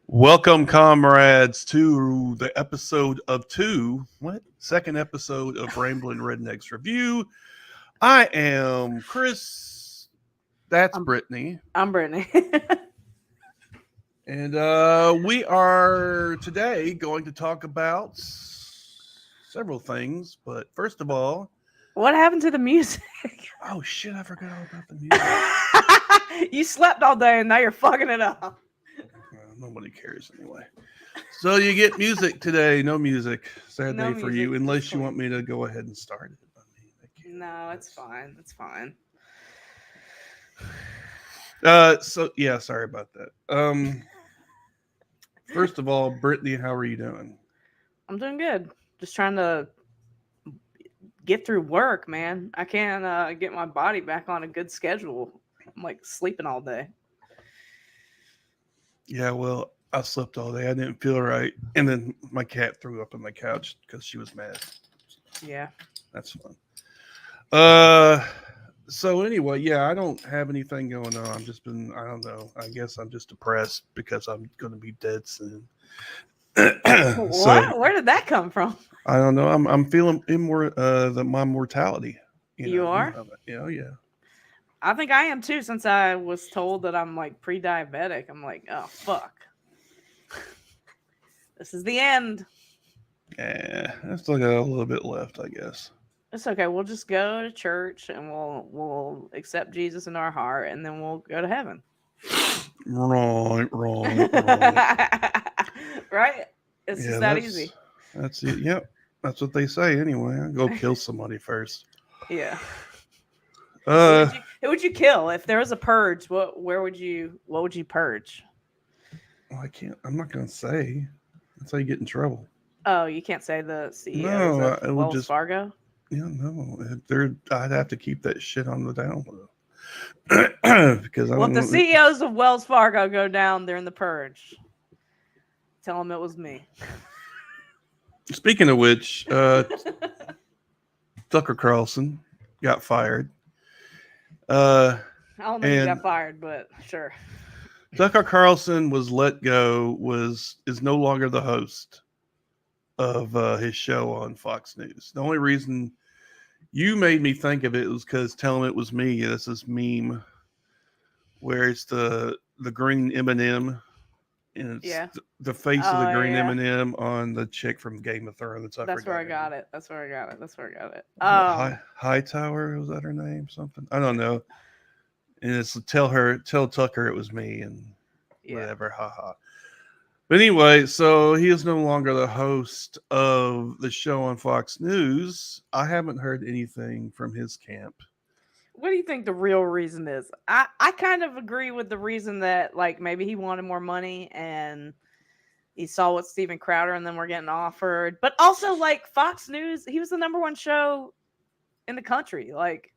Welcome, comrades, to the second episode of Ramblin' Rednecks Revue. I am Chris. That's I'm Brittany. I'm Brittany. And we are today going to talk about several things. But first of all, What happened to the music? oh shit, I forgot all about the music. You slept all day and now you're fucking it up. Nobody cares anyway. So you get music today. No music. Sad No day for music, you, just unless you clean. want me to go ahead and start it. I mean, I can't No, do it's this. fine. It's fine. So yeah, sorry about that. First of all, Brittany, how are you doing? I'm doing good. Just trying to get through work, man. I can't get my body back on a good schedule. I'm like sleeping all day. Yeah, well, I slept all day. I didn't feel right, and then my cat threw up on my couch because she was mad. Yeah. That's fun. Uh, so anyway, yeah, I don't have anything going on. I'm just been, I don't know. I guess I'm just depressed because I'm going to be dead soon. So What? Where did that come from? I don't know. I'm feeling my mortality. You are? Yeah. I think I am too, since I was told that I'm like pre-diabetic. I'm like, oh fuck. This is the end. Yeah, I still got a little bit left, I guess. It's okay. We'll just go to church and we'll accept Jesus in our heart, and then we'll go to heaven. Right. Right? It's just Yeah, that easy. that's it. Yep, that's what they say anyway. I go kill somebody first. Yeah. Uh, Who would you kill if there was a purge? What would you purge? I can't. I'm not gonna say. That's how you get in trouble. Oh, you can't say the CEOs No, of it would Wells just. Fargo. No. There, I'd have to keep that shit on the down low because I Well, if don't the know. CEOs of Wells Fargo go down, they're in the purge. Tell them it was me. Speaking of which, Tucker Carlson got fired. Uh, I don't think he got and fired, but sure. Tucker Carlson was let go. Is no longer the host of his show on Fox News. The only reason you made me think of it was because tell him it was me. This is meme where it's the green M&M and it's Yeah. the face of the Oh green yeah. M&M on the chick from Game of Thrones. I That's where forgot I her name. got it. That's where I got it. That's where I got it. Was it Hightower? Was that her name? Something I don't know. And it's tell Tucker it was me and Yeah. whatever. Haha. But anyway, so he is no longer the host of the show on Fox News. I haven't heard anything from his camp. What do you think the real reason is? I kind of agree with the reason that like maybe he wanted more money and he saw what Steven Crowder and then we're getting offered. But also like Fox News, he was the number one show in the country. Like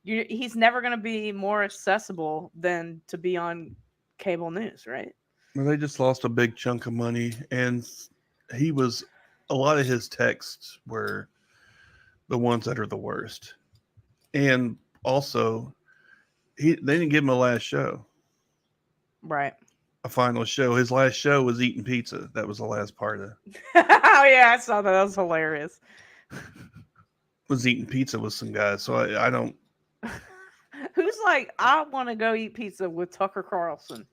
he's never going to be more accessible than to be on cable news, right? Well, they just lost a big chunk of money, and he was a lot of his texts were the ones that are the worst. And also, they didn't give him a last show, Right. a final show. His last show was eating pizza. That was the last part of Oh yeah, I saw that. That was hilarious. was eating pizza with some guys. So I don't. Who's like, I want to go eat pizza with Tucker Carlson?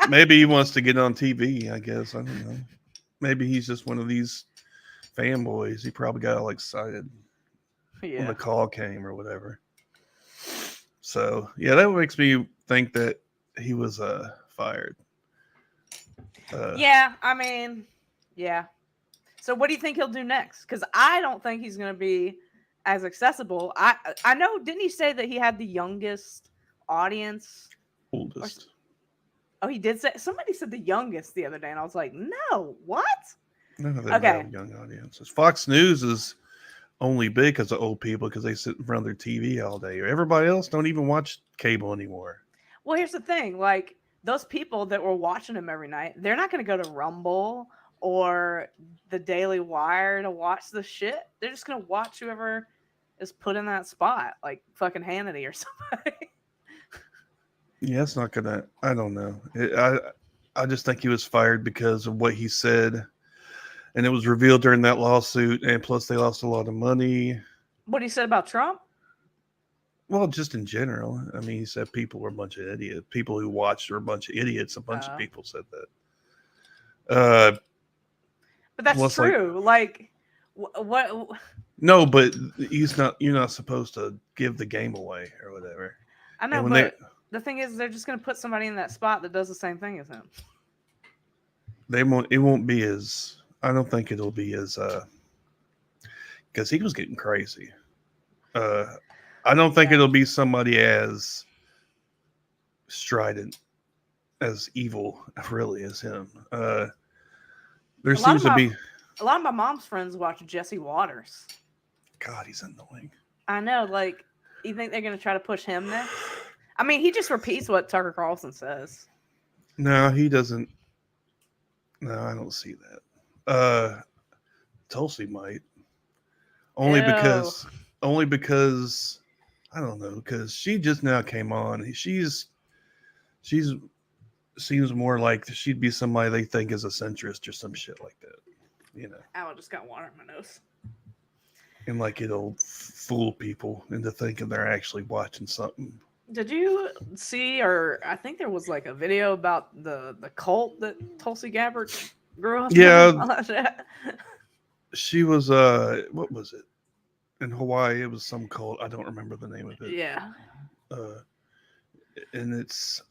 Maybe he wants to get on TV. I guess I don't know. Maybe he's just one of these fanboys. He probably got all excited when Yeah. the call came or whatever. So yeah, that makes me think that he was fired. Uh, Yeah, I mean, yeah. So what do you think he'll do next? Because I don't think he's going to be as accessible. I know. Didn't he say that he had the youngest audience? Or oldest. oh, he did say. Somebody said the youngest the other day, and I was like, no, what? None of them Okay. have young audiences. Fox News is only big because of old people because they sit in front of their TV all day. Everybody else don't even watch cable anymore. Well, here's the thing. Like those people that were watching him every night, they're not going to go to Rumble or the Daily Wire to watch the shit. They're just going to watch whoever is put in that spot, like fucking Hannity or somebody. Yeah, it's not gonna. I don't know. I just think he was fired because of what he said, and it was revealed during that lawsuit, and plus they lost a lot of money. What he said about Trump? Well, just in general. I mean, he said people were a bunch of idiots. People who watched were a bunch of idiots. A bunch of people said that. But that's Plus, like, true. Like, what? no, but he's not. You're not supposed to give the game away or whatever. I And know, when they but the thing is, they're just going to put somebody in that spot that does the same thing as him. they won't. It won't be as. I don't think it'll be as. Because he was getting crazy. Uh, I don't think it'll be somebody as strident, as evil, really, as him. There A lot seems of to my be. a lot of my mom's friends watch Jesse Waters. God, he's annoying. I know. Like, you think they're going to try to push him next? I mean, he just repeats what Tucker Carlson says. No, he doesn't. No, I don't see that. Tulsi might only Ew. because only because I don't know because she just now came on. She's seems more like she'd be somebody they think is a centrist or some shit like that. You know, Ow, I just got water in my nose. and like it'll fool people into thinking they're actually watching something. Did you see, or I think there was like a video about the cult that Tulsi Gabbard grew up in? Yeah, she was what was it in Hawaii? It was some cult. I don't remember the name of it. Yeah. Uh, and it's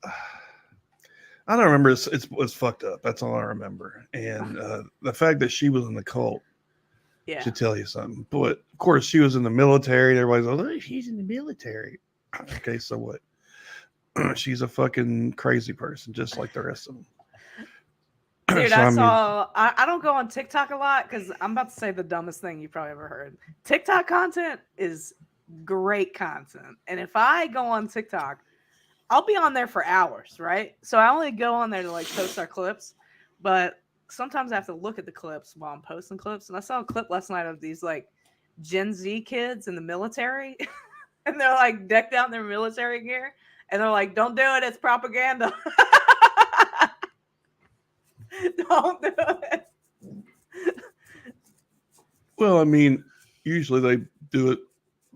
I don't remember. It's fucked up. That's all I remember. And the fact that she was in the cult Yeah. should tell you something. But of course, she was in the military. Everybody's like, oh, she's in the military. Okay, so what? She's a fucking crazy person, just like the rest of them. Dude, So, I I mean, saw. I don't go on TikTok a lot because I'm about to say the dumbest thing you probably ever heard. TikTok content is great content, and if I go on TikTok, I'll be on there for hours, right? So I only go on there to like post our clips, but sometimes I have to look at the clips while I'm posting clips. And I saw a clip last night of these like Gen Z kids in the military, and they're like decked out in their military gear, and they're like, "Don't do it, it's propaganda." Don't do it. well, I mean, usually they do it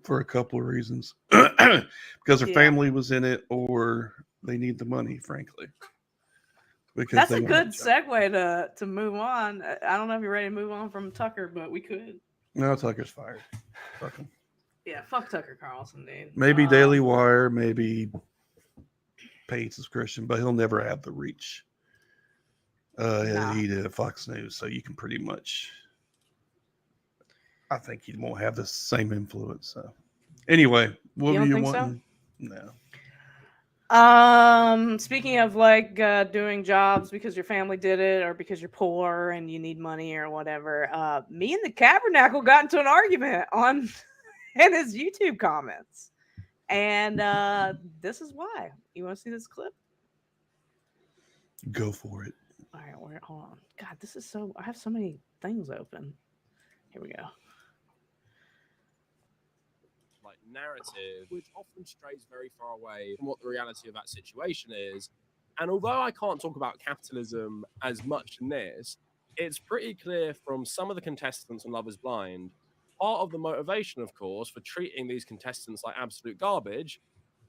for a couple of reasons because their Yeah. family was in it or they need the money, frankly. Because That's they a want good a job. segue to move on. I don't know if you're ready to move on from Tucker, but we could. No, Tucker's fired. Fuck him. Yeah, fuck Tucker Carlson, dude. Maybe Daily Wire, maybe paid subscription, but he'll never have the reach Nah. he did at Fox News. So you can pretty much, I think he won't have the same influence. So anyway, what You were don't you think so? wanting? No. Speaking of like doing jobs because your family did it or because you're poor and you need money or whatever, me and the Cabernacle got into an argument on in his YouTube comments. And this is why. You want to see this clip? Go for it. All right, hold on. God, this is so. I have so many things open. Here we go. Like narrative, which often strays very far away from what the reality of that situation is. And although I can't talk about capitalism as much in this, it's pretty clear from some of the contestants on Love is Blind, part of the motivation, of course, for treating these contestants like absolute garbage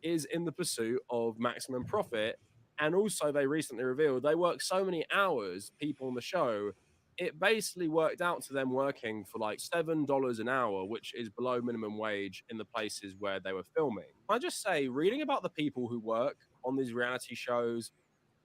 is in the pursuit of maximum profit. And also, they recently revealed they work so many hours, people on the show, it basically worked out to them working for like $7 an hour, which is below minimum wage in the places where they were filming. I just say, reading about the people who work on these reality shows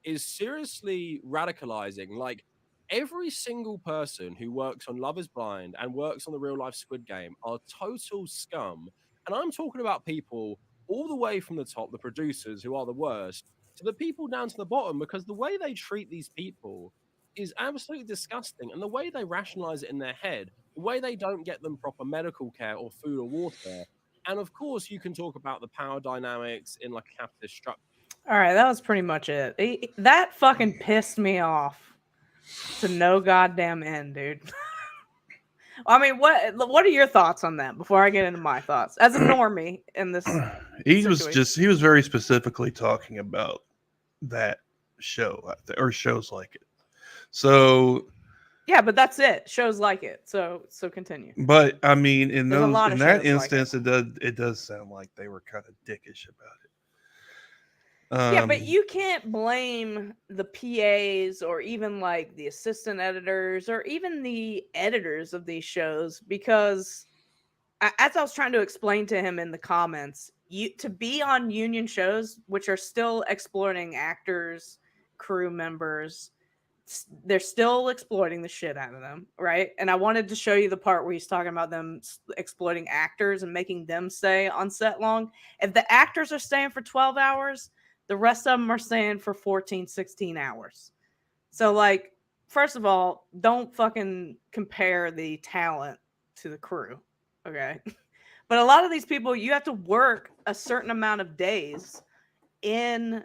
is seriously radicalizing. Like, every single person who works on Love is Blind and works on the real life Squid Game are total scum. And I'm talking about people all the way from the top, the producers who are the worst, to the people down to the bottom, because the way they treat these people is absolutely disgusting. And the way they rationalize it in their head, the way they don't get them proper medical care or food or water. And of course, you can talk about the power dynamics in like a capitalist structure. All right, that was pretty much it. That fucking pissed me off to no goddamn end, dude. I mean, what are your thoughts on that before I get into my thoughts as a normie in this situation? He was very specifically talking about that show or shows like it. So Yeah, but that's it. Shows like it. So continue. but I mean There's a lot in of that shows like it. instance it does sound like they were kind of dickish about it. Yeah, but you can't blame the PAs or even like the assistant editors or even the editors of these shows because as I was trying to explain to him in the comments, to be on union shows which are still exploiting actors, crew members, they're still exploiting the shit out of them, right? And I wanted to show you the part where he's talking about them exploiting actors and making them stay on set long. If the actors are staying for 12 hours, the rest of them are staying for 14, 16 hours. So, like, first of all, don't fucking compare the talent to the crew, okay? But a lot of these people, you have to work a certain amount of days in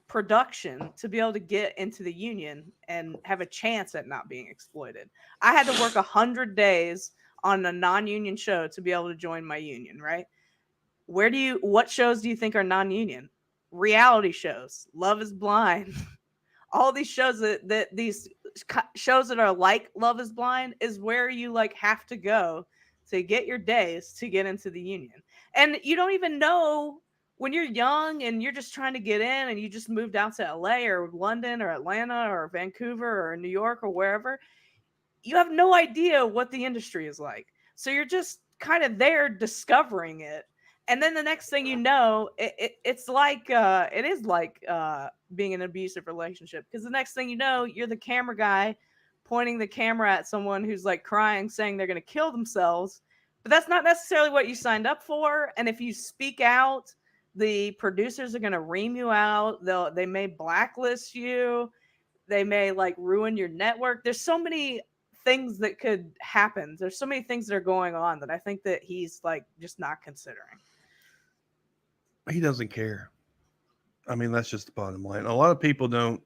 production to be able to get into the union and have a chance at not being exploited. I had to work 100 days on a non-union show to be able to join my union, right? What shows do you think are non-union? Reality shows, Love is Blind, all these shows these shows that are like Love is Blind is where you like have to go to get your days to get into the union. And you don't even know when you're young and you're just trying to get in and you just moved out to LA or London or Atlanta or Vancouver or New York or wherever, you have no idea what the industry is like. So you're just kind of there discovering it. And then the next thing you know, it's like it is like being in an abusive relationship because the next thing you know, you're the camera guy pointing the camera at someone who's like crying, saying they're going to kill themselves. But that's not necessarily what you signed up for. And if you speak out, the producers are going to ream you out. They may blacklist you. They may like ruin your network. There's so many things that could happen. There's so many things that are going on that I think that he's like just not considering. He doesn't care. I mean, that's just the bottom line. A lot of people don't.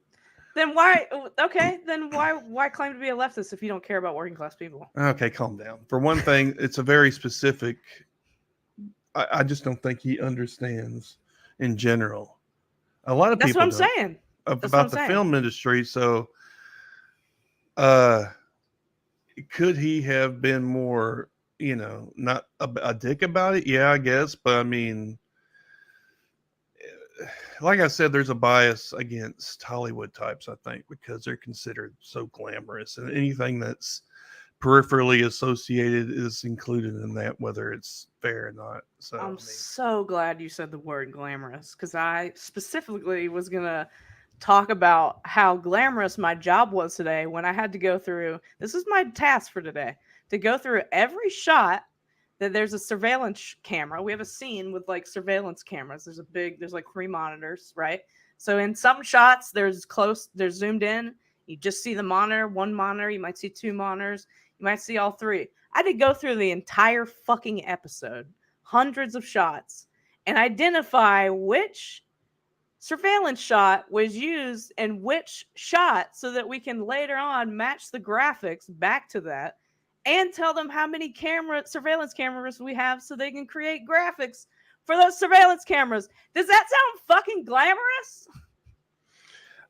Then why? Okay, then why claim to be a leftist if you don't care about working class people? Okay, calm down. For one thing, it's a very specific. I just don't think he understands in general. A lot of That's people what I'm don't saying. about the film industry. So, uh, could he have been more, not a dick about it? Yeah, I guess. But I mean, like I said, there's a bias against Hollywood types, I think, because they're considered so glamorous, and anything that's peripherally associated is included in that, whether it's fair or not. So I'm so glad you said the word glamorous because I specifically was gonna talk about how glamorous my job was today when I had to go through. This is my task for today to go through every shot that there's a surveillance camera. We have a scene with like surveillance cameras. There's like 3 monitors, right? So in some shots, there's zoomed in. You just see the monitor, one monitor. You might see 2 monitors. You might see all 3. I had to go through the entire fucking episode, hundreds of shots, and identify which surveillance shot was used and which shot so that we can later on match the graphics back to that and tell them how many surveillance cameras we have so they can create graphics for those surveillance cameras. Does that sound fucking glamorous?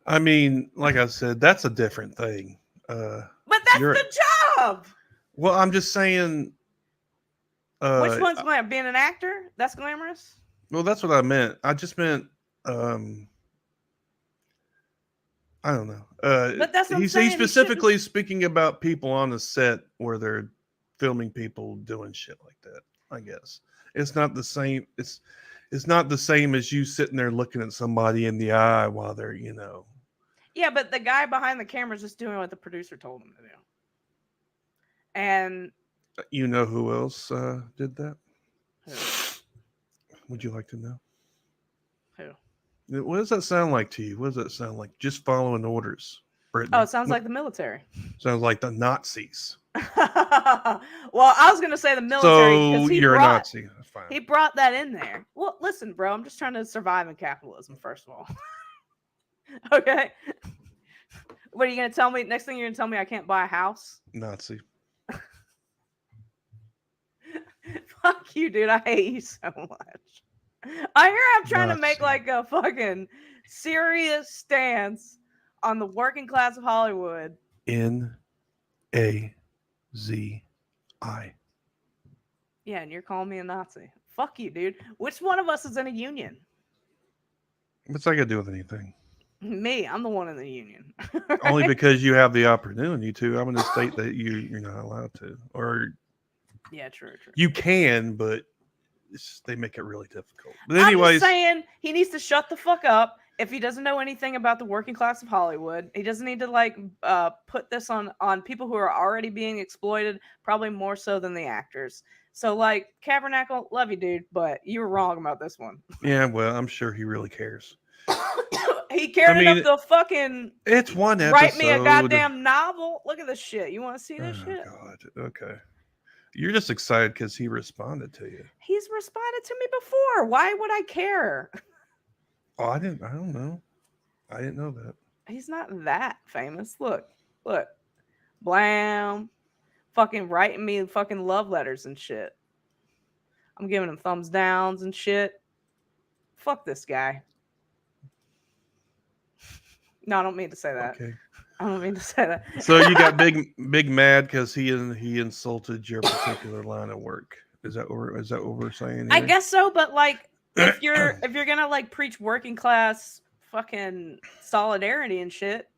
I mean, like I said, that's a different thing. But that's the job. Well, I'm just saying. Which one's glamorous? Being an actor? That's glamorous? Well, that's what I meant. I just meant, I don't know. But that's what I'm saying. He's specifically speaking about people on the set where they're filming people doing shit like that. I guess it's not the same. It's not the same as you sitting there looking at somebody in the eye while they're, Yeah, but the guy behind the camera is just doing what the producer told him to do. And you know who else did that? Who? Would you like to know? Who? What does that sound like to you? What does that sound like? Just following orders, Brittany. Oh, it sounds like the military. Sounds like the Nazis. Well, I was going to say the military. So you're a Nazi. That's fine. He brought that in there. Well, listen, bro, I'm just trying to survive in capitalism, first of all. Okay. What are you going to tell me? Next thing you're going to tell me I can't buy a house? Nazi. Fuck you, dude. I hate you so much. I hear I'm trying to make Nazi. like a fucking serious stance on the working class of Hollywood. Nazi. Yeah, and you're calling me a Nazi. Fuck you, dude. Which one of us is in a union? What's that got to do with anything? Me, I'm the one in the union. Only Right? because you have the opportunity to. I'm in a state that you're not allowed to, or Yeah, true. you can, but they make it really difficult. But I'm just anyways, saying he needs to shut the fuck up if he doesn't know anything about the working class of Hollywood. He doesn't need to like put this on people who are already being exploited, probably more so than the actors. So like Tabernacle, love you, dude, but you were wrong about this one. yeah, well, I'm sure he really cares. He cared I enough mean, to fucking It's one episode. write me a goddamn novel. Look at this shit. You want to see this Oh, shit? God. Okay. You're just excited because he responded to you. He's responded to me before. Why would I care? Oh, I don't know. I didn't know that. He's not that famous. Look. Blam. Fucking writing me fucking love letters and shit. I'm giving him thumbs downs and shit. Fuck this guy. No, I don't mean to say that. Okay. I don't mean to say that. So you got big mad because he insulted your particular line of work. Is that what we're saying? I here? guess so, but like if you're gonna like preach working class fucking solidarity and shit,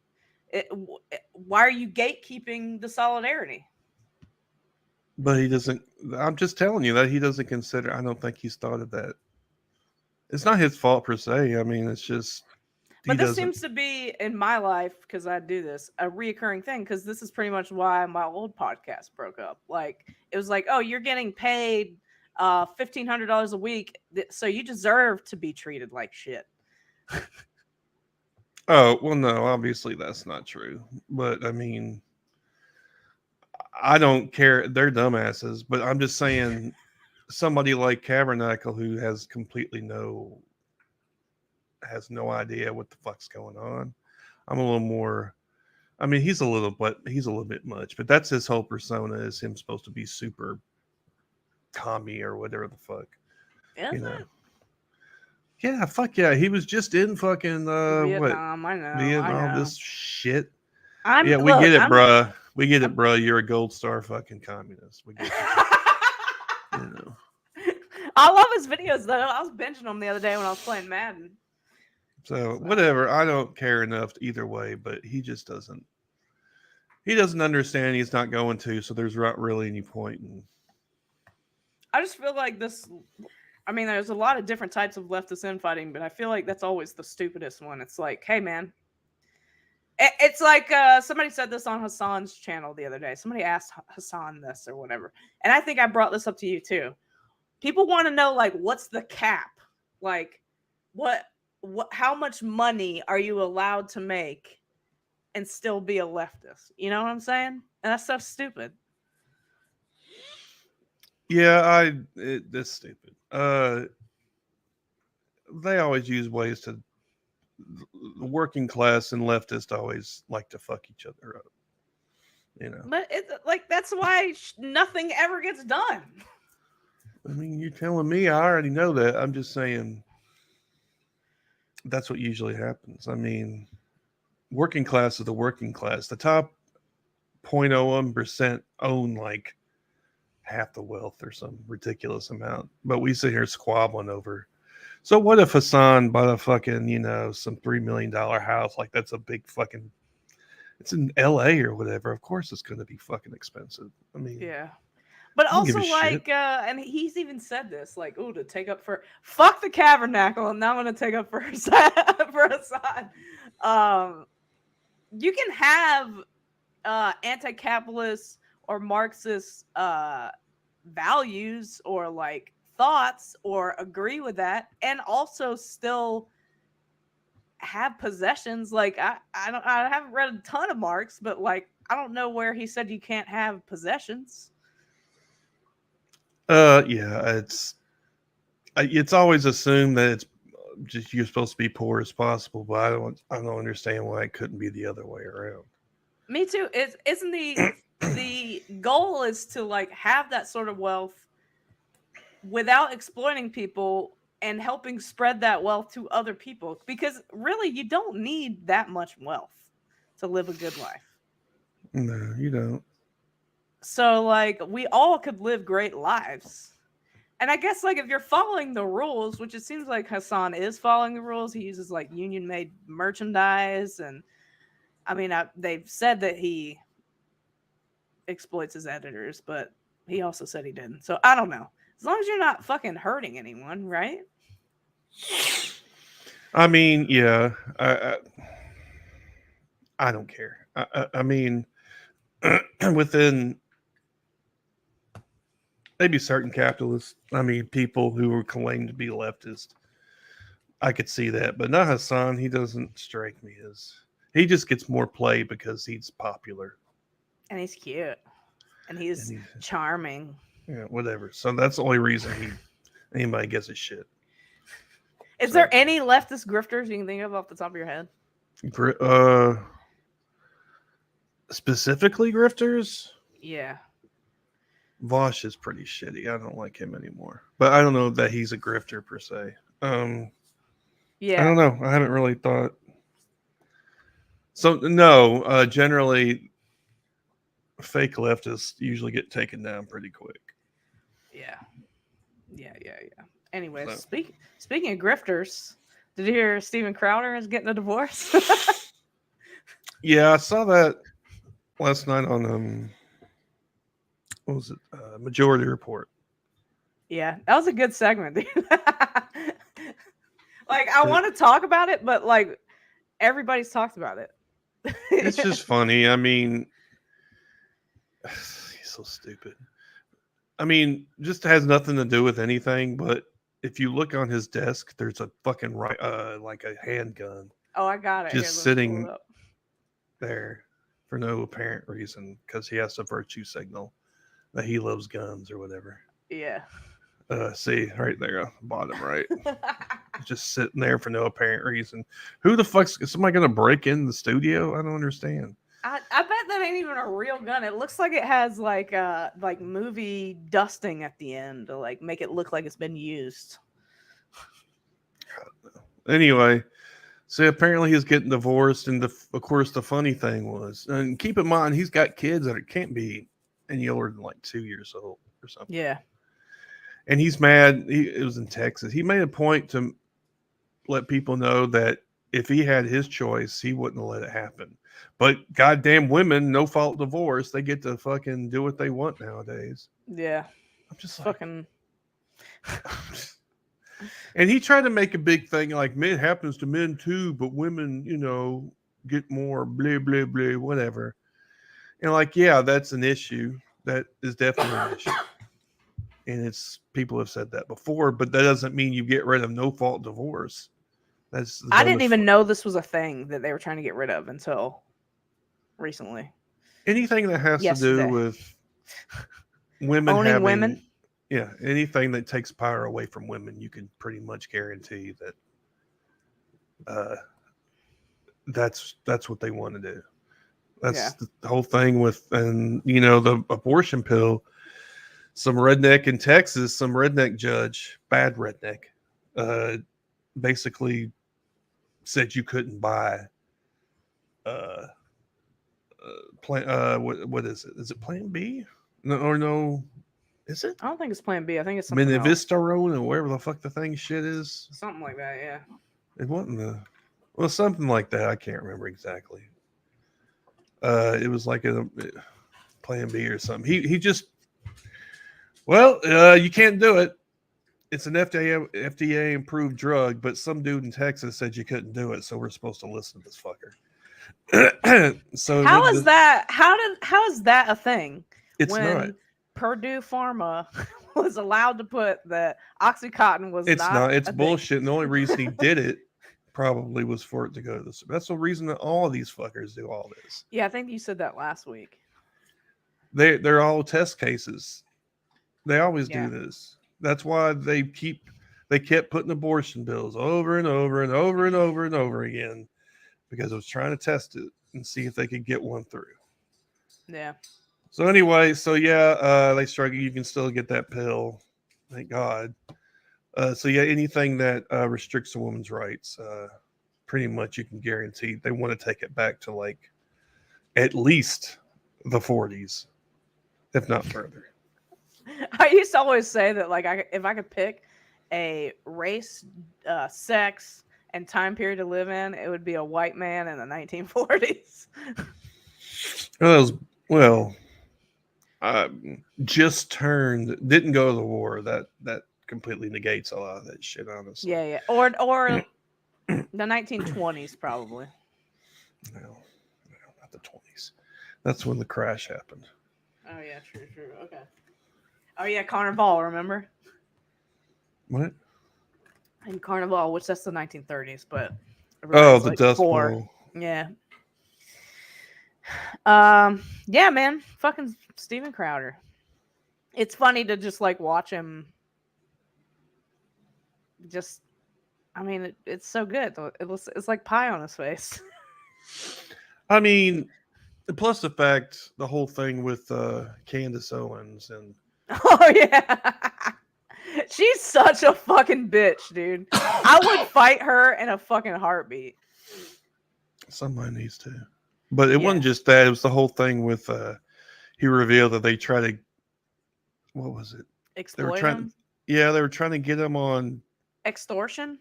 why are you gatekeeping the solidarity? But he doesn't. I'm just telling you that he doesn't consider. I don't think he's thought of that. It's not his fault per se. I mean, it's just. But this seems to be in my life, because I do this, a reoccurring thing, because this is pretty much why my old podcast broke up. Like it was like, oh, you're getting paid $1,500 a week, so you deserve to be treated like shit. Oh well, no. Obviously, that's not true. But I mean, I don't care. They're dumbasses. But I'm just saying, somebody like Tabernacle who has no idea what the fuck's going on. I'm a little more. I mean, he's a little bit much, but that's his whole persona is him supposed to be super commie or whatever the fuck. Is You know. it? Yeah, fuck yeah. He was just in fucking Vietnam, I know. Vietnam, this shit. We Get it, bruh. We get it, bruh. You're a gold star fucking communist. We get it. You know. I love his videos though. I was binging them the other day when I was playing Madden. So whatever. I don't care enough either way, but he just doesn't. He doesn't understand. He's not going to. So there's not really any point in. I just feel like this. I mean, there's a lot of different types of leftist infighting, but I feel like that's always the stupidest one. It's like, hey, man. It's like somebody said this on Hassan's channel the other day. Somebody asked Hassan this or whatever. And I think I brought this up to you too. People want to know, like, what's the cap? Like, how much money are you allowed to make and still be a leftist? You know what I'm saying? And that's so stupid. Yeah, that's stupid. They always use ways to. The working class and leftists always like to fuck each other up. You know. But it's like that's why nothing ever gets done. I mean, you're telling me I already know that. I'm just saying that's what usually happens. I mean, working class is the working class. The top 0.01% own like half the wealth or some ridiculous amount. But we sit here squabbling over. So what if Hassan bought a fucking, some $3 million house? Like that's a big fucking, it's in LA or whatever. Of course it's going to be fucking expensive. I mean, yeah. But I don't give also a like, shit. and he's even said this, like, oh, to take up for fuck the Tabernacle, and now I'm gonna take up for Hassan. You can have anti-capitalist or Marxist values or like thoughts or agree with that and also still have possessions. Like I haven't read a ton of Marx, but like I don't know where he said you can't have possessions. Yeah, it's always assumed that it's just you're supposed to be poor as possible, but I don't understand why it couldn't be the other way around. Me too. Isn't the goal is to like have that sort of wealth without exploiting people and helping spread that wealth to other people. Because really, you don't need that much wealth to live a good life. No, you don't. So, like, we all could live great lives. And I guess, like, if you're following the rules, which it seems like Hassan is following the rules, he uses, like, union made merchandise. And I mean, they've said that he exploits his editors, but he also said he didn't. So I don't know. As long as you're not fucking hurting anyone, right? I mean, yeah, I don't care. I mean, within maybe certain capitalists, I mean, people who are claimed to be leftist, I could see that, but not Hassan. He doesn't strike me as. He just gets more play because he's popular And he's cute. And and he's he's charming. yeah, whatever. So that's the only reason anybody gets his shit. Is So, there any leftist grifters you can think of off the top of your head? Specifically grifters. Yeah. Vosh is pretty shitty. I don't like him anymore. But I don't know that he's a grifter per se. I Yeah. don't know. I haven't really thought. So no, generally, fake leftists usually get taken down pretty quick. Yeah. Yeah. Anyways, So. speaking of grifters, did you hear Steven Crowder is getting a divorce? Yeah, I saw that last night on what was it? Majority Report. Yeah, that was a good segment, dude. Like, I want to talk about it, but like everybody's talked about it. It's just funny. I mean, he's so stupid. I mean, just has nothing to do with anything. But if you look on his desk, there's a fucking like a handgun Oh, I got it. Here, just let me pull sitting it up. there for no apparent reason because he has to virtue signal that he loves guns or whatever. Yeah. See right there, on the bottom right, just sitting there for no apparent reason. Who the fuck's is somebody gonna break in the studio? I don't understand. I bet that ain't even a real gun. It looks like it has like movie dusting at the end to like make it look like it's been used. Anyway, so apparently he's getting divorced, and of course the funny thing was, and keep in mind he's got kids that can't be any older than like 2 years old or something. Yeah. And he's mad. It was in Texas. He made a point to let people know that if he had his choice, he wouldn't have let it happen. But goddamn women, no fault divorce, they get to fucking do what they want nowadays. Yeah. I'm just like, Fucking. and he tried to make a big thing like men happens to men too, but women, get more blah blah blah, whatever. And like, yeah, that's an issue. That is definitely an issue. And it's people have said that before, but that doesn't mean you get rid of no fault divorce. That's I didn't even know this was a thing that they were trying to get rid of until recently. Anything that has Yesterday. to do with women Owning having women. Yeah, anything that takes power away from women, you can pretty much guarantee that that's what they want to do. That's the whole thing with, and the abortion pill. Some redneck in Texas, some redneck judge, bad redneck, basically said you couldn't buy what is it? Is it Plan B? No, is it? I don't think it's Plan B. I think it's something else. Minivistarone or whatever the fuck the thing shit is. Something like that, yeah. It wasn't something like that. I can't remember exactly. It was like a Plan B or something. He just, you can't do it. It's an FDA approved drug, but some dude in Texas said you couldn't do it, so we're supposed to listen to this fucker. So how is that? How is that a thing? It's when not. Purdue Pharma was allowed to put that OxyContin was It's not. It's a bullshit. thing. And the only reason he did it probably was for it to go to the. That's the reason that all of these fuckers do all this. Yeah, I think you said that last week. They're all test cases. They always do this. That's why they kept putting abortion bills over and over and over and over and over again, because it was trying to test it and see if they could get one through. Yeah. So anyway, they struggle. You can still get that pill. Thank God. So yeah, anything that restricts a woman's rights, pretty much you can guarantee they want to take it back to like at least the 40s, if not further. I used to always say that, like, if I could pick a race, sex, and time period to live in, it would be a white man in the 1940s. Well, that was, well, just turned, didn't go to the war. That completely negates a lot of that shit, honestly. Yeah, yeah, or the 1920s probably. No, not the 20s. That's when the crash happened. Oh yeah, true. Okay. Oh yeah, Carnival. Remember? What? In Carnival, which that's the 1930s, but Oh, everybody's the like Dust four. Bowl. Yeah. Yeah, man. Fucking Steven Crowder. It's funny to just like watch him. Just, I mean, it's so good. It's like pie on his face. I mean, plus the fact the whole thing with Candace Owens and Oh yeah. She's such a fucking bitch, dude. I would fight her in a fucking heartbeat. somebody needs to. But it Yeah. wasn't just that; it was the whole thing with. He revealed that they try to. What was it? They were Exploit trying. him. Yeah, they were trying to get him on. Extortion.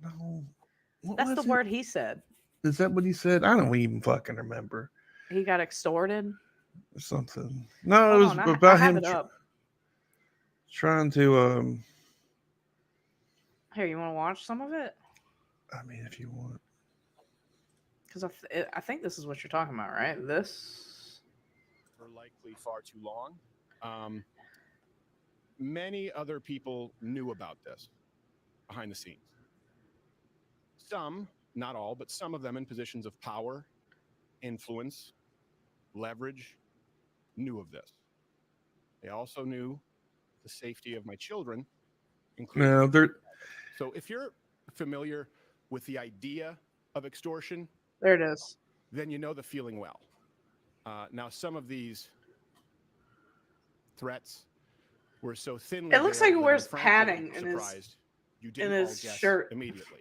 No, what That's was the it? word he said. Is that what he said? I don't even fucking remember. He got extorted. Or something. No, it Hold was on, I about have him it up. trying to. Here, you want to watch some of it? I mean, if you want. Because I think this is what you're talking about, right? This. For likely far too long. Many other people knew about this behind the scenes. Some, not all, but some of them in positions of power, influence, leverage, knew of this. They also knew the safety of my children, including. No, they're. So if you're familiar with the idea of extortion, There it is. then you know the feeling well. Now, some of these threats were so thinly It looks veiled like he that wears I'm frankly padding in surprised you in didn't his all guess shirt. immediately.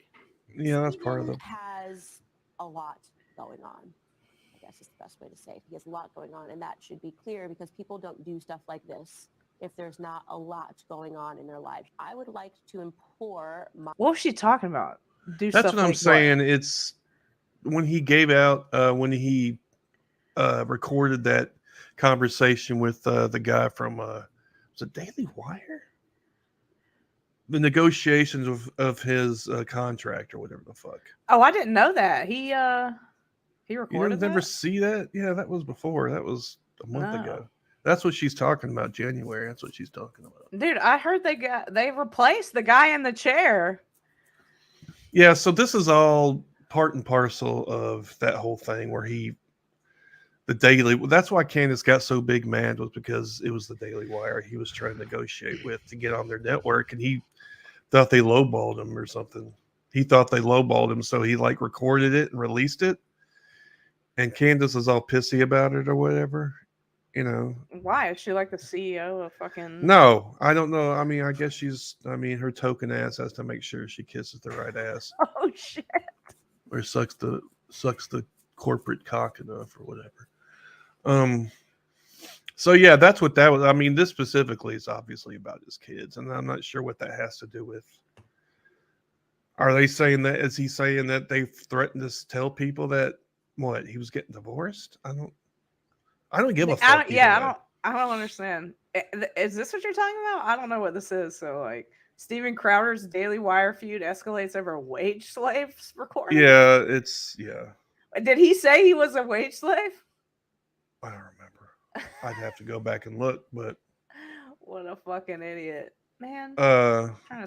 Yeah, that's part of Steven the. has a lot going on. I guess is the best way to say it. He has a lot going on, and that should be clear because people don't do stuff like this if there's not a lot going on in their lives. I would like to implore my. What was she talking about? Do That's stuff what I'm like saying. It's when he gave out when he recorded that conversation with the guy from was it Daily Wire? The negotiations of his contract or whatever the fuck. Oh, I didn't know that. He You recorded didn't never that? see that? Yeah, that was before. That was a month No. ago. That's what she's talking about. January. That's what she's talking about. Dude, I heard they replaced the guy in the chair. Yeah, so this is all part and parcel of that whole thing where the Daily. That's why Candace got so big mad, was because it was the Daily Wire he was trying to negotiate with to get on their network, and he thought they lowballed him or something. He thought they lowballed him, so he like recorded it and released it. And Candace is all pissy about it or whatever, you know. Why? Is she like the CEO of fucking No, I don't know. I mean, I guess her token ass has to make sure she kisses the right ass Oh shit. or sucks the corporate cock enough or whatever. So yeah, that's what that was. I mean, this specifically is obviously about his kids, and I'm not sure what that has to do with. Are they saying that? Is he saying that they threatened to tell people that what he was getting divorced? I don't give a fuck. I don't understand. Is this what you're talking about? I don't know what this is. So like Steven Crowder's Daily Wire feud escalates over wage slaves recording. Yeah, Did he say he was a wage slave? I don't remember. I'd have to go back and look, but What a fucking idiot, man.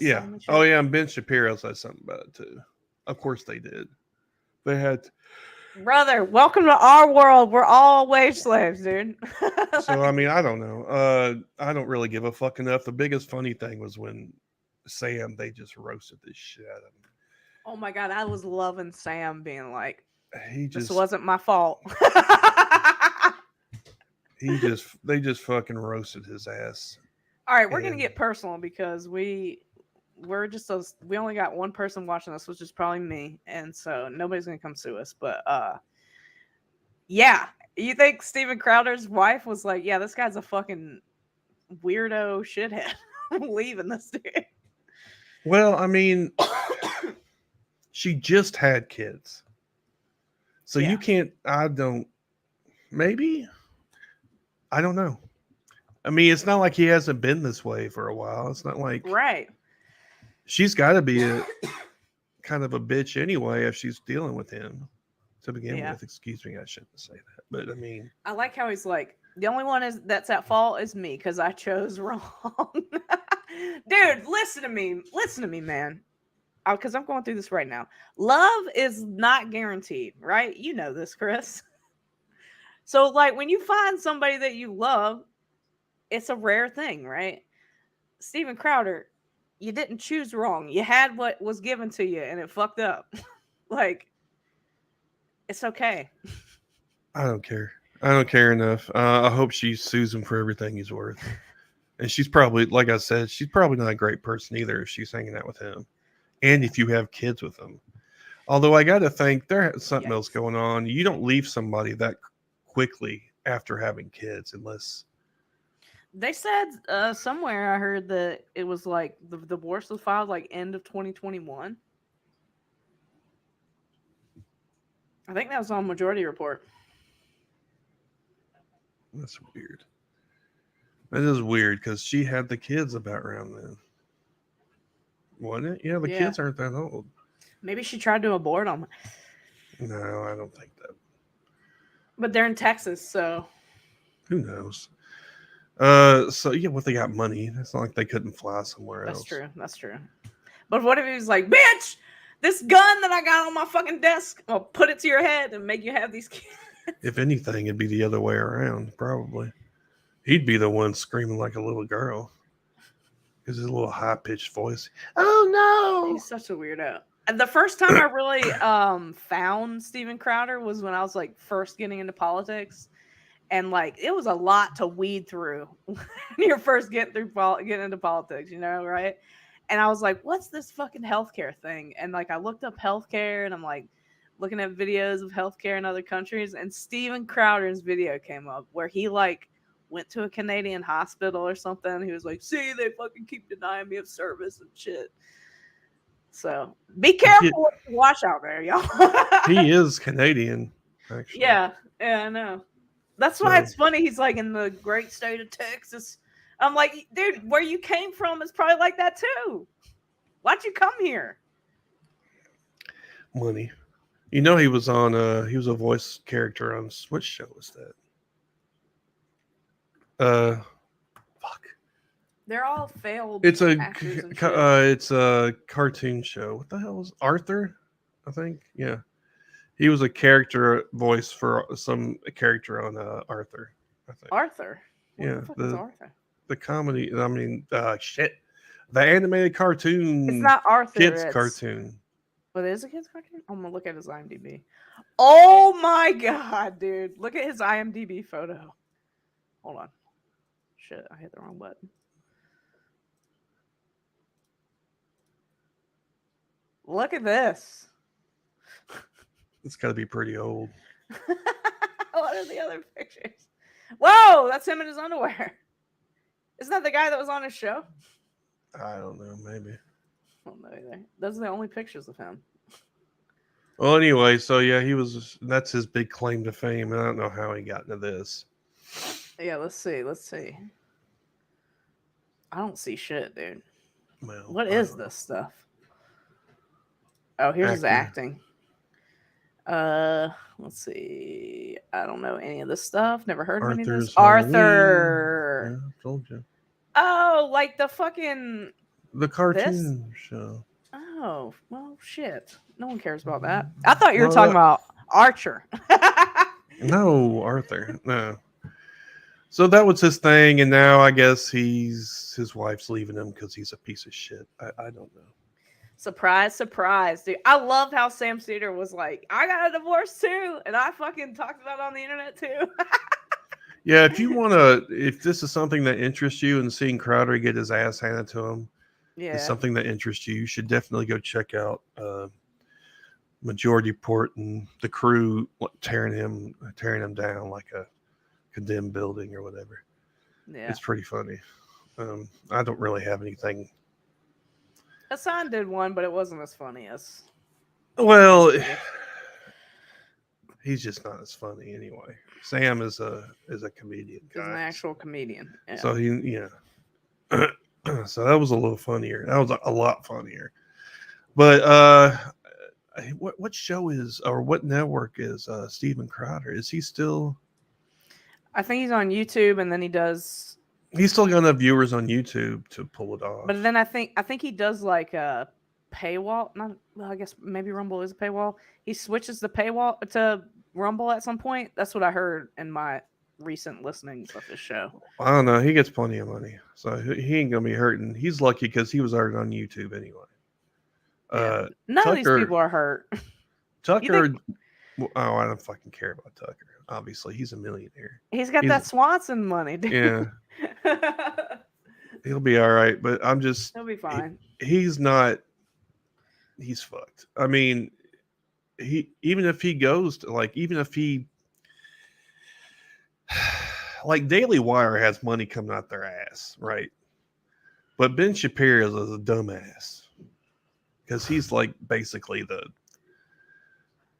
yeah. Oh yeah, and Ben Shapiro said something about it too. Of course they did. They had. Brother, welcome to our world. We're all wage slaves, dude. So I mean, I don't know. I don't really give a fuck enough. The biggest funny thing was when Sam, they just roasted this shit out of him. Oh my god, I was loving Sam being like, This wasn't my fault. they just fucking roasted his ass. All right, we're gonna And- get personal because we're just we only got one person watching this, which is probably me, and so nobody's gonna come sue us. But yeah, you think Steven Crowder's wife was like, yeah, this guy's a fucking weirdo shithead. I'm leaving this dude. Well, I mean, she just had kids. So Yeah. you can't, maybe? I don't know. I mean, it's not like he hasn't been this way for a while. It's not like Right. she's got to be a kind of a bitch anyway if she's dealing with him to begin Yeah. with. Excuse me, I shouldn't say that. But I mean, I like how he's like, the only one that's at fault is me because I chose wrong. Dude, listen to me, man. Because I'm going through this right now. Love is not guaranteed, right? You know this, Chris. So, like, when you find somebody that you love, it's a rare thing, right? Steven Crowder, you didn't choose wrong. You had what was given to you, and it fucked up. Like, it's okay. I don't care. I don't care enough. I hope she sues him for everything he's worth. And she's probably, like I said, she's probably not a great person either if she's hanging out with him. And if you have kids with him. Although I got to think there's something else going on. You don't leave somebody that quickly after having kids unless. They said somewhere I heard that it was like the divorce was filed like end of 2021. I think that was on Majority Report. That's weird. That is weird because she had the kids about around then. Wasn't it? Yeah, the kids aren't that old. Maybe she tried to abort them. No, I don't think that. But they're in Texas, so. Who knows? So yeah, they got money. It's not like they couldn't fly somewhere else. That's true. But what if he was like, bitch, this gun that I got on my fucking desk, I'll put it to your head and make you have these kids. If anything, it'd be the other way around, probably. He'd be the one screaming like a little girl. Because his little high-pitched voice. Oh, no! He's such a weirdo. And the first time I really found Steven Crowder was when I was like first getting into politics. And like it was a lot to weed through when you're first getting into politics, you know, right? And I was like, what's this fucking healthcare thing? And like I looked up healthcare and I'm like looking at videos of healthcare in other countries, and Steven Crowder's video came up where he like went to a Canadian hospital or something. He was like, see, they fucking keep denying me of service and shit. So be careful what you watch out there, y'all. He is Canadian, actually. Yeah, I know. That's why it's funny. He's like in the great state of Texas. I'm like, dude, where you came from is probably like that too. Why'd you come here? Money. You know, he was on. He was a voice character on. What show was that? Fuck. They're all failed. It's actors and shit. it's a cartoon show. What the hell was Arthur? I think. Yeah. He was a character voice for some character on Arthur. I think. Arthur. What Yeah, the fuck is Arthur? The comedy. I mean, shit. The animated cartoon. It's not Arthur. Kids cartoon. But it is a kids cartoon. I'm gonna look at his IMDb. Oh my god, dude! Look at his IMDb photo. Hold on. Shit, I hit the wrong button. Look at this. It's got to be pretty old. What are the other pictures? Whoa, that's him in his underwear. Isn't that the guy that was on his show? I don't know, maybe. I don't know either. Those are the only pictures of him. Well, anyway, so yeah, that's his big claim to fame, and I don't know how he got into this. Yeah, let's see. I don't see shit, dude. Well, What is this stuff? Oh, here's his acting. Let's see. I don't know any of this stuff. Never heard of any of this. Arthur. Yeah, told you. Oh, like the fucking The cartoon show. Oh, well, shit. No one cares about that. I thought you were talking about Archer. No, Arthur. No. So that was his thing, and now I guess his wife's leaving him because he's a piece of shit. I don't know. Surprise, surprise, dude. I love how Sam Cedar was like, I got a divorce too, and I fucking talked about it on the internet too. Yeah, if this is something that interests you and seeing Crowder get his ass handed to him is Yeah. something that interests you, you should definitely go check out Majority Report and the crew tearing him down like a condemned building or whatever. Yeah. It's pretty funny. I don't really have anything. Hassan did one, but it wasn't as funny as. Well, he's just not as funny anyway. Sam is a comedian guy. He's an actual comedian. Yeah. So so that was a little funnier. That was a lot funnier. But what show is or what network is Steven Crowder? Is he still? I think he's on YouTube, and then he does. He's still got enough viewers on YouTube to pull it off. But then I think he does like a paywall. Not well, I guess maybe Rumble is a paywall. He switches the paywall to Rumble at some point. That's what I heard in my recent listenings of his show. I don't know. He gets plenty of money, so he ain't gonna be hurting. He's lucky because he was already on YouTube anyway. Yeah. None of these people are hurt. Tucker. I don't fucking care about Tucker. Obviously, he's a millionaire. He's got that Swanson money, dude. Yeah. He'll be all right, but He'll be fine. He's not. He's fucked. I mean, even if he goes to like Daily Wire has money coming out their ass, right? But Ben Shapiro is a dumbass because he's like basically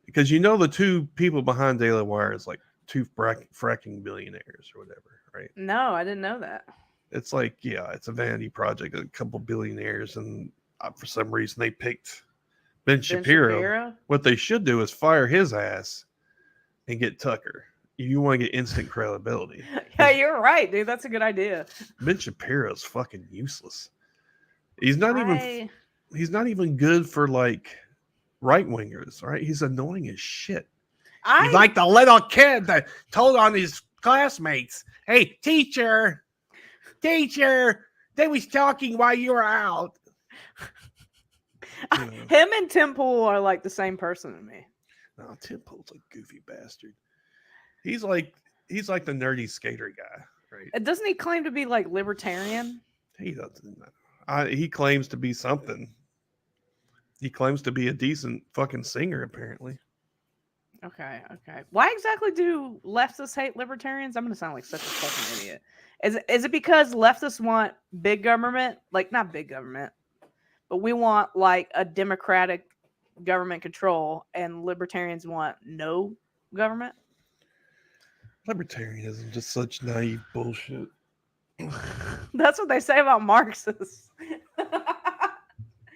because the two people behind Daily Wire is like two fracking billionaires or whatever, right? No, I didn't know that. It's like, yeah, it's a vanity project, a couple billionaires, and for some reason they picked Ben Shapiro. What they should do is fire his ass and get Tucker. You want to get instant credibility. Yeah, you're right, dude. That's a good idea. Ben Shapiro's fucking useless. He's not even good for like right wingers, right? He's annoying as shit. He's like the little kid that told on his classmates, "Hey, teacher, they was talking while you were out." Him and Tim Pool are like the same person to me. No, Tim Pool's a goofy bastard. He's like the nerdy skater guy, right? Doesn't he claim to be like libertarian? He doesn't. He claims to be something. He claims to be a decent fucking singer, apparently. Okay. Why exactly do leftists hate libertarians? I'm gonna sound like such a fucking idiot. Is it because leftists want big government? Like not big government, but we want like a democratic government control, and libertarians want no government? Libertarianism, just such naive bullshit. That's what they say about Marxists.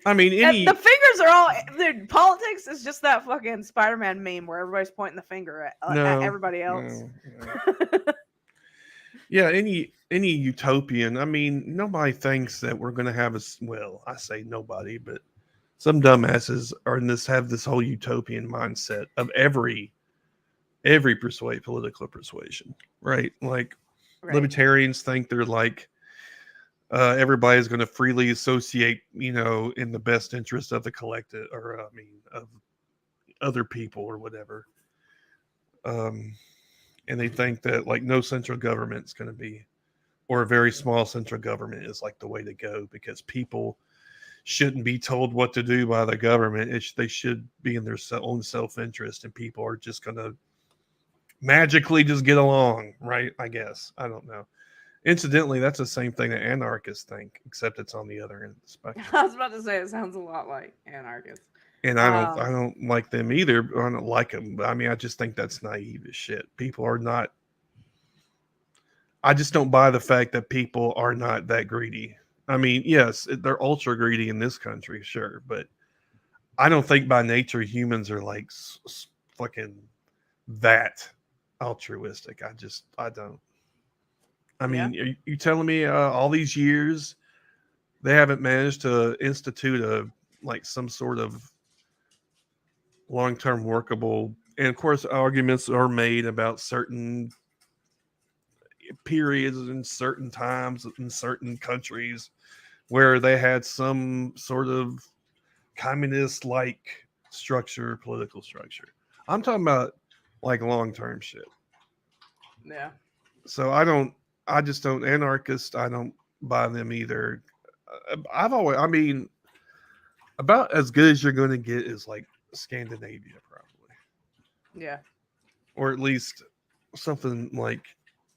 I mean, the fingers are all. Dude, politics is just that fucking Spider-Man meme where everybody's pointing the finger at everybody else. No. Yeah, any utopian. I mean, nobody thinks that we're going to have I say nobody, but some dumbasses have this whole utopian mindset of every political persuasion, right? Like libertarians think they're like everybody's going to freely associate, in the best interest of the collective, or of other people or whatever. And they think that like no central government's going to be, or a very small central government is like the way to go, because people shouldn't be told what to do by the government. They should be in their own self-interest, and people are just going to magically just get along, right? I guess. I don't know. Incidentally, that's the same thing that anarchists think, except it's on the other end of the spectrum. I was about to say it sounds a lot like anarchists. And I don't like them either. I don't like them. I mean, I just think that's naive as shit. People are not. I just don't buy the fact that people are not that greedy. I mean, yes, they're ultra greedy in this country, sure, but I don't think by nature humans are like fucking that altruistic. I don't. I mean, you telling me all these years they haven't managed to institute some sort of long-term workable, and of course arguments are made about certain periods and certain times in certain countries where they had some sort of communist-like political structure. I'm talking about like long-term shit. Yeah. So I just don't anarchist. I don't buy them either. I mean, about as good as you're going to get is like Scandinavia, probably, Yeah. or at least something like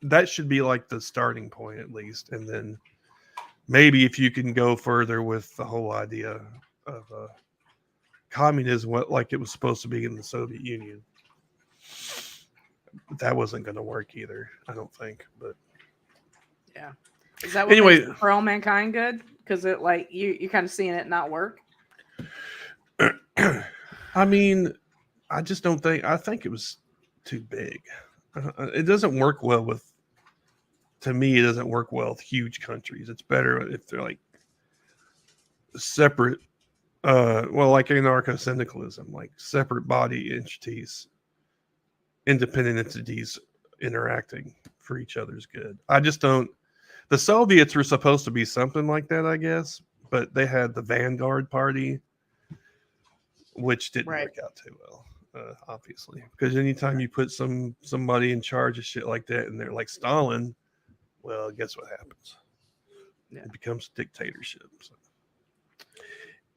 that should be like the starting point at least, and then maybe if you can go further with the whole idea of communism, what like it was supposed to be in the Soviet Union. But that wasn't going to work either, I don't think. But Yeah. Is that what anyway, makes For All Mankind good? Because it like you kind of seeing it not work. I mean, I just don't think. I think it was too big. It doesn't work well with. To me, it doesn't work well with huge countries. It's better if they're like separate. Well, like anarcho-syndicalism, like separate body entities, independent entities interacting for each other's good. I just don't. The Soviets were supposed to be something like that, I guess, but they had the Vanguard Party, which didn't Right. work out too well, obviously. Because anytime you put somebody in charge of shit like that, and they're like Stalin, well, guess what happens? Yeah. It becomes a dictatorship. So.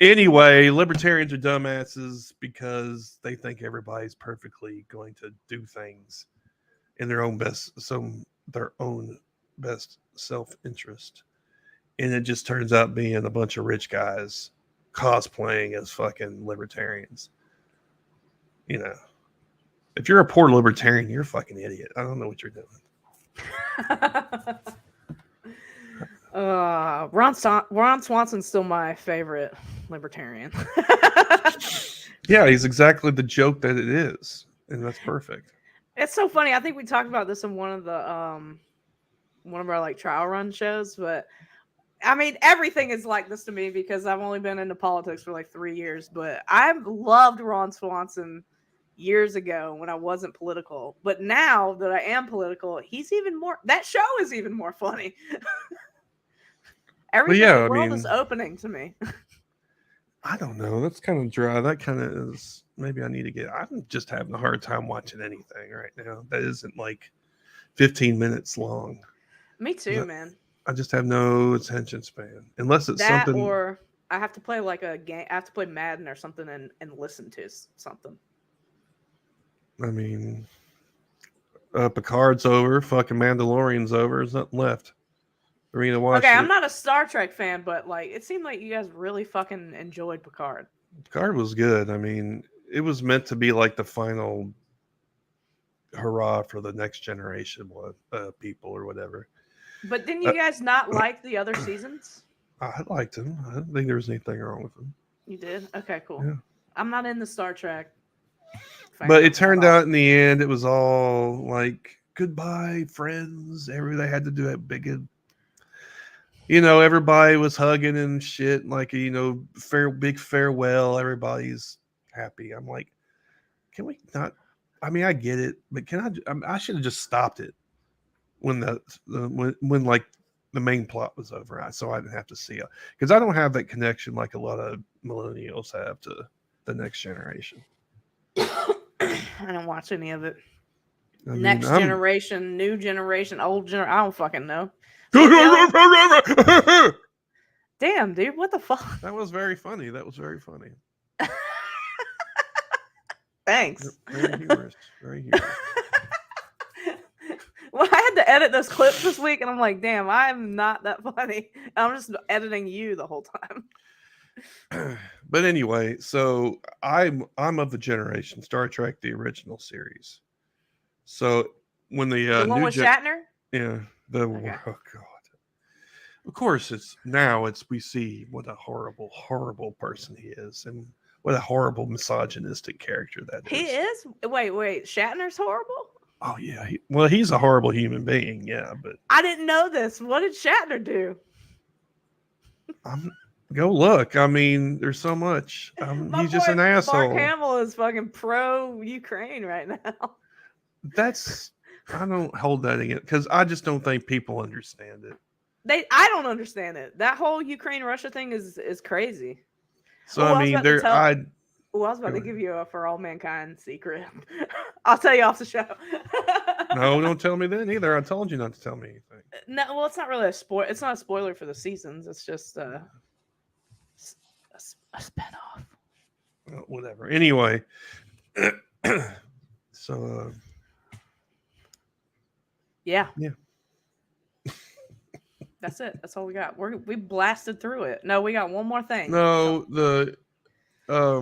Anyway, libertarians are dumbasses because they think everybody's perfectly going to do things in their own best self-interest, and it just turns out being a bunch of rich guys cosplaying as fucking libertarians. You know, if you're a poor libertarian, you're a fucking idiot. I don't know what you're doing. Ron Swanson's still my favorite libertarian. Yeah, he's exactly the joke that it is, and that's perfect. It's so funny. I think we talked about this in one of our like trial run shows, but I mean everything is like this to me because I've only been into politics for like 3 years, but I loved Ron Swanson years ago when I wasn't political. But now that I am political, he's even more that show is even more funny. Everything in the world is opening to me. I don't know. That's kind of dry. That kind of is. Maybe I need to get. I'm just having a hard time watching anything right now that isn't like 15 minutes long. Me too, man. I just have no attention span unless it's That something. Or I have to play like a game. I have to play Madden or something and listen to something. I mean, Picard's over. Fucking Mandalorian's over. There's nothing left for me to watch. Okay, I'm not a Star Trek fan, but like it seemed like you guys really fucking enjoyed Picard. Picard was good. I mean, it was meant to be like the final hurrah for the next generation people or whatever. But didn't you guys not like the other seasons? I liked him. I didn't think there was anything wrong with him. You did? Okay, cool. Yeah. I'm not in the Star Trek. But it turned out in the end, it was all like goodbye, friends. They had to do that big, everybody was hugging and shit, like big farewell. Everybody's happy. I'm like, can we not? I mean, I get it, but I should have just stopped it when when like the main plot was over, so I didn't have to see it because I don't have that connection like a lot of millennials have to the next generation. I don't watch any of it. Next generation, new generation, old generation. I don't fucking know. Damn, dude, what the fuck? That was very funny. Thanks. Very humorous. Very humorous. Well, I had to edit those clips this week, and I'm like, damn, I'm not that funny. I'm just editing you the whole time. But anyway, so I'm of the generation Star Trek, the original series. So when the one with Shatner, yeah, oh god, of course we see what a horrible person he is, and what a horrible misogynistic character that is. He is. Wait, Shatner's horrible. Oh yeah, he's a horrible human being. Yeah, but I didn't know this. What did Shatner do? Go look. I mean, there's so much. He's just an asshole. Mark Hamill is fucking pro Ukraine right now. I don't hold that against because I just don't think people understand it. I don't understand it. That whole Ukraine Russia thing is crazy. So I mean, I was about to give you a For All Mankind secret. I'll tell you off the show. No, don't tell me that either. I told you not to tell me anything. No, well, it's not really a spoil. It's not a spoiler for the seasons. It's just a spinoff. Whatever. Anyway, so Yeah. Yeah. That's it. That's all we got. We blasted through it. No, we got one more thing. no, all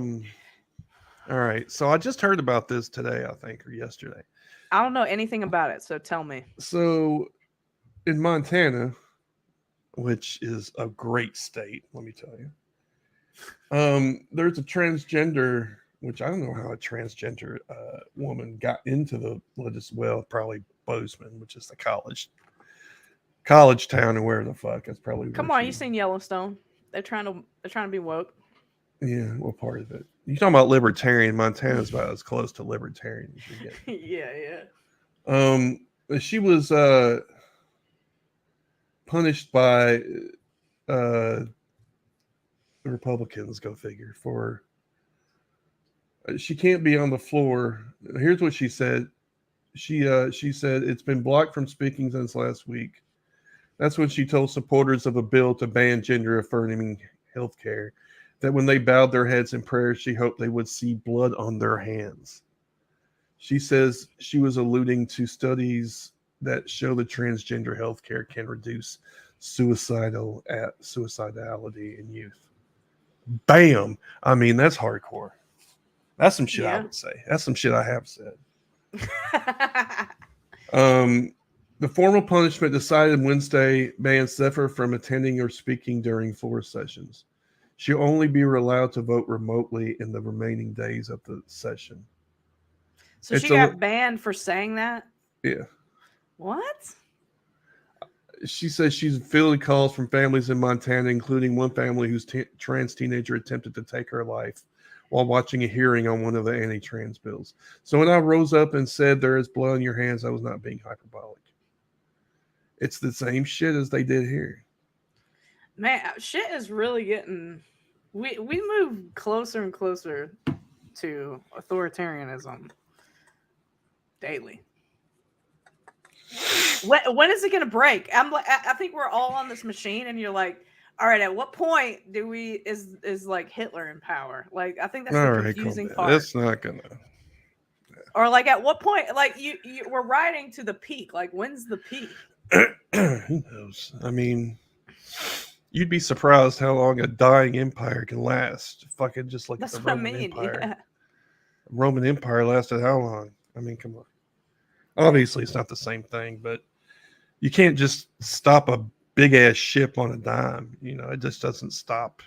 right. So I just heard about this today, I think, or yesterday. I don't know anything about it, so tell me. So in Montana, which is a great state, let me tell you. There's a transgender, which I don't know how a transgender woman got into the probably Bozeman, which is the college town, and where the fuck that's probably. Come where on, she- you seen Yellowstone? They're trying to be woke. Yeah, what part of it? You talking about libertarian? Montana's about as close to libertarian as you get. Yeah. She was punished by the Republicans, go figure, for she can't be on the floor. Here's what she said. She said it's been blocked from speaking since last week. That's when she told supporters of a bill to ban gender affirming health care that when they bowed their heads in prayer, she hoped they would see blood on their hands. She says she was alluding to studies that show that transgender healthcare can reduce suicidality in youth. Bam! I mean, that's hardcore. That's some shit I Yeah. would say. That's some shit I have said. The formal punishment decided Wednesday bans Zephyr from attending or speaking during floor sessions. She'll only be allowed to vote remotely in the remaining days of the session. So It's she got a- banned for saying that? Yeah. What? She says she's fielded calls from families in Montana, including one family whose trans teenager attempted to take her life while watching a hearing on one of the anti-trans bills. So when I rose up and said there is blood on your hands, I was not being hyperbolic. It's the same shit as they did here. Man, shit is really getting. We move closer and closer to authoritarianism daily. When is it going to break? I think we're all on this machine, and you're like, all right, at what point is like Hitler in power? Like, I think that's All the right, confusing calm down. part. That's not gonna. Or like, at what point, like we're riding to the peak. Like, when's the peak? Who knows? I mean, you'd be surprised how long a dying empire can last. Fucking just look That's at the what I Roman mean. Empire. Yeah. Roman Empire lasted how long? I mean, come on. Obviously, it's not the same thing, but you can't just stop a big ass ship on a dime. You know, it just doesn't stop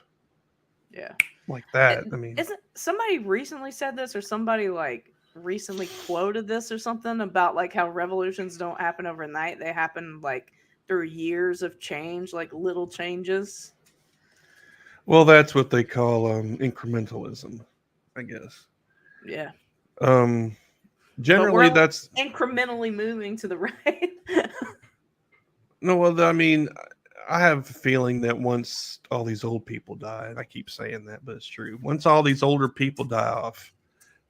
Yeah. like that. I mean, Isn't somebody recently said this, or somebody like recently quoted this or something about like how revolutions don't happen overnight? They happen like through years of change, like little changes. well, that's what they call incrementalism, I guess. Yeah. Generally, all that's incrementally moving to the right. no. Well, I mean, I have a feeling that once all these old people die, and I keep saying that, but it's true. Once all these older people die off,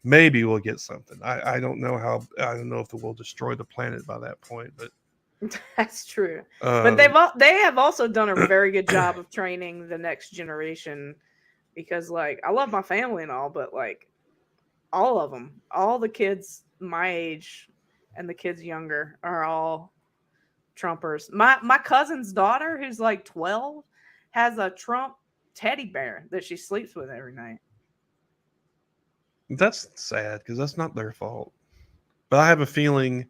maybe we'll get something. I don't know how. I don't know if we'll destroy the planet by that point, but That's true. But they have also done a very good job of training the next generation, because like I love my family and all, but like all of them, all the kids my age and the kids younger are all Trumpers. My cousin's daughter, who's like 12, has a Trump teddy bear that she sleeps with every night. that's sad because that's not their fault. But I have a feeling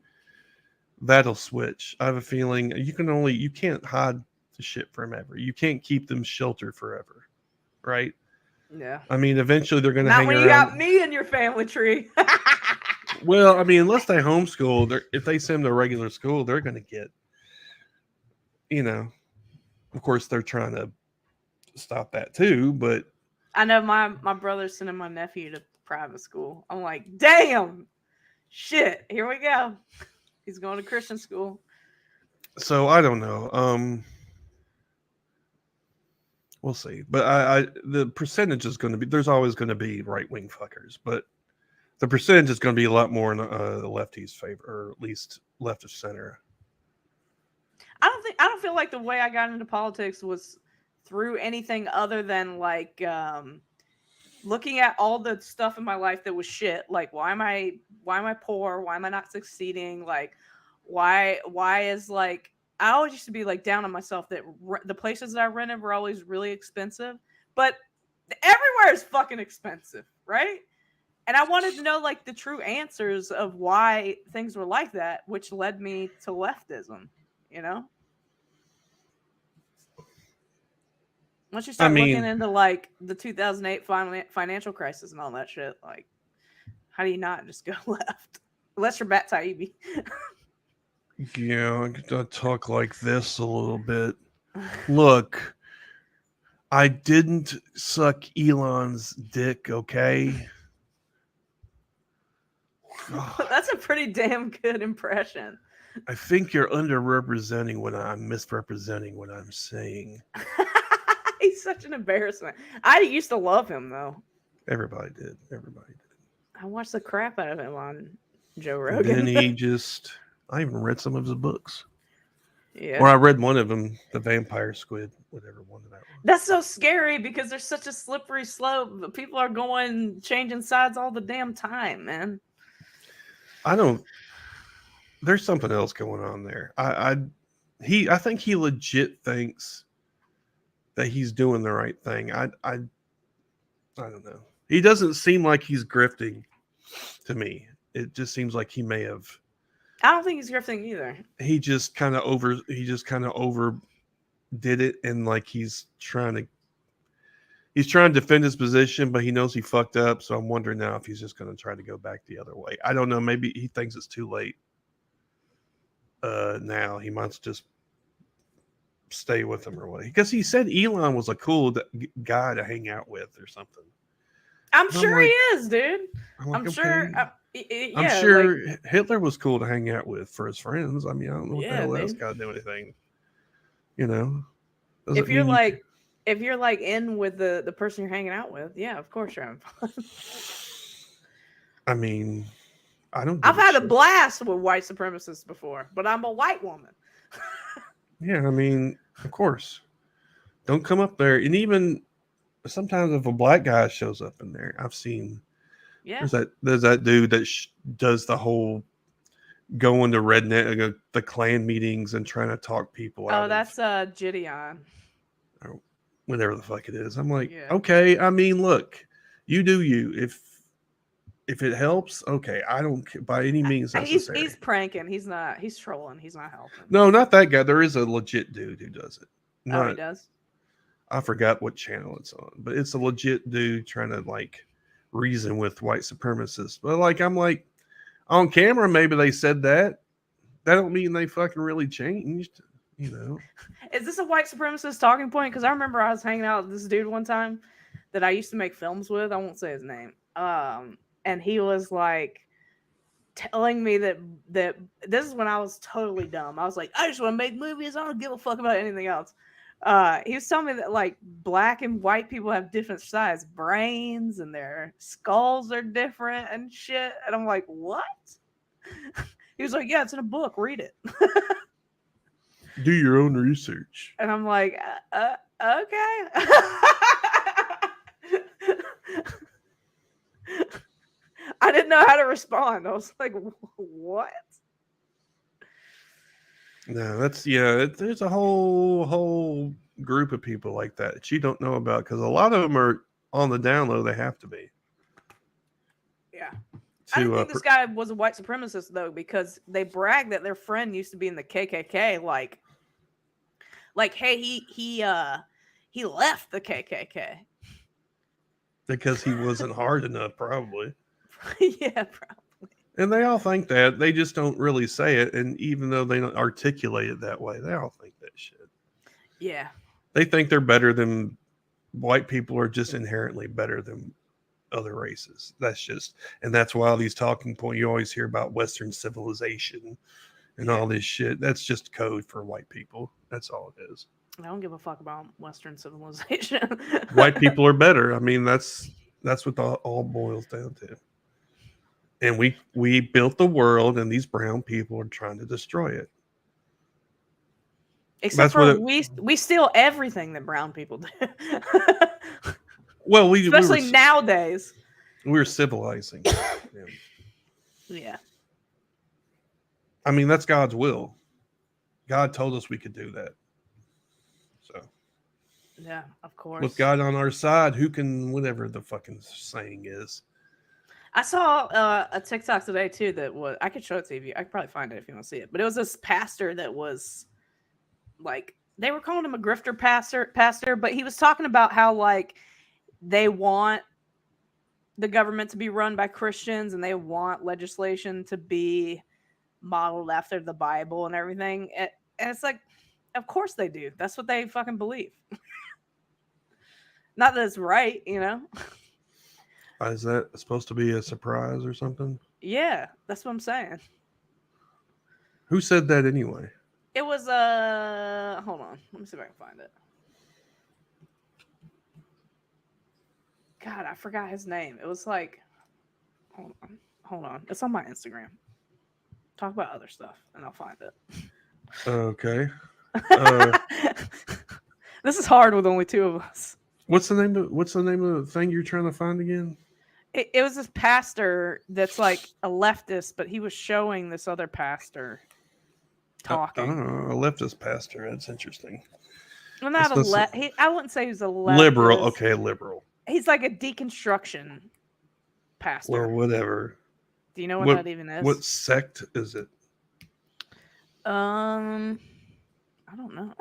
that'll switch. I have a feeling you can't hide the shit from ever. You can't keep them sheltered forever, right? Yeah. I mean, eventually they're going to Not hang when around. you got me in your family tree. Well, I mean, unless they homeschool, if they send them to regular school, they're going to get, of course, they're trying to stop that too. But I know my brother's sending my nephew to private school. I'm like, damn, shit, here we go. He's going to Christian school. so I don't know. We'll see. But the percentage is going to be, there's always going to be right wing fuckers. But the percentage is going to be a lot more in the lefties' favor, or at least left of center. I don't feel like the way I got into politics was through anything other than like looking at all the stuff in my life that was shit. Like why am I poor? Why am I not succeeding? Like why is like I always used to be like down on myself that the places that I rented were always really expensive, but everywhere is fucking expensive, right? And I wanted to know like the true answers of why things were like that, which led me to leftism, you know? Once you start looking into like the 2008 financial crisis and all that shit, like how do you not just go left? Unless you're Bat Taibbi. Yeah, I'm gonna talk like this a little bit. Look, I didn't suck Elon's dick, okay? That's a pretty damn good impression. I think you're underrepresenting what I'm misrepresenting what I'm saying. He's such an embarrassment. I used to love him though. Everybody did. Everybody did. I watched the crap out of him on Joe And Rogan. then he just, I even read some of his books. Yeah. Or I read one of them, The Vampire Squid, whatever one of that was. That's so scary because there's such a slippery slope. People are changing sides all the damn time, man. There's something else going on there. I think he legit thinks that he's doing the right thing. I don't know. He doesn't seem like he's grifting to me. It just seems like he may have. I don't think he's grifting either. He just kind of overdid it, and like he's trying to defend his position, but he knows he fucked up. So I'm wondering now if he's just going to try to go back the other way. I don't know. Maybe he thinks it's too late. Now he might just stay with him or what? Because he said Elon was a cool guy to hang out with or something. I'm sure he is, dude. I'm sure. Yeah, I'm sure Hitler was cool to hang out with for his friends. I mean, I don't know what the hell that's got to do anything. You know, if you're like in with the person you're hanging out with, yeah, of course you're having fun. I mean, I've had a blast with white supremacists before, but I'm a white woman. Yeah, I mean, of course. Don't come up there. And even sometimes if a black guy shows up in there, I've seen. Yeah. There's that dude that does the whole going to redneck the Klan meetings and trying to talk people out. Oh, that's Gideon. Or whatever the fuck it is. I'm like, okay. I mean, look, you do you. If it helps, okay. I don't by any means necessary. He's pranking. He's not. He's trolling. He's not helping. No, not that guy. There is a legit dude who does it. He does. I forgot what channel it's on, but it's a legit dude trying to like reason with white supremacists. But like, I'm like, on camera, maybe they said that. That don't mean they fucking really changed. You know. Is this a white supremacist talking point? Because I remember I was hanging out with this dude one time that I used to make films with. I won't say his name. And he was like telling me that this is when I was totally dumb. I was like, I just want to make movies. I don't give a fuck about anything else. He was telling me that like black and white people have different size brains and their skulls are different and shit. And I'm like, what? He was like, yeah, it's in a book. Read it. Do your own research. And I'm like, okay. I didn't know how to respond. I was like, what? No, there's a whole group of people like that you don't know about because a lot of them are on the down low. They have to be. Yeah. I didn't think this guy was a white supremacist though, because they brag that their friend used to be in the KKK. Like, hey, he left the KKK because he wasn't hard enough, probably. Yeah, probably. And they all think that. They just don't really say it. And even though they don't articulate it that way, they all think that shit. Yeah. They think they're better than white people are just inherently better than other races. And that's why these talking points, you always hear about Western civilization and all this shit. That's just code for white people. That's all it is. I don't give a fuck about Western civilization. White people are better. I mean, that's what all boils down to. And we built the world, and these brown people are trying to destroy it. Except That's for what it, we steal everything that brown people do. well, Especially nowadays. we were civilizing. Yeah. Yeah. I mean, that's God's will. God told us we could do that. So Yeah, of course. with God on our side, who can, whatever the fucking saying is. I saw a TikTok today too that was, I could show it to you. I could probably find it if you want to see it. But it was this pastor that was like, they were calling him a grifter pastor, but he was talking about how like they want the government to be run by Christians and they want legislation to be modeled after the Bible and everything. And it's like, of course they do. That's what they fucking believe. Not that it's right, you know? Is that supposed to be a surprise or something? Yeah, that's what I'm saying. Who said that anyway? It was hold on. Let me see if I can find it. God, I forgot his name. It was like hold on. It's on my Instagram. Talk about other stuff and I'll find it. Okay. This is hard with only two of us. What's the name of the thing you're trying to find again? It was this pastor that's like a leftist, but he was showing this other pastor talking. I don't know. A leftist pastor. That's interesting. Well, not I wouldn't say he's a leftist. Liberal. Okay, liberal. He's like a deconstruction pastor. Well, whatever. Do you know what that even is? What sect is it? I don't know.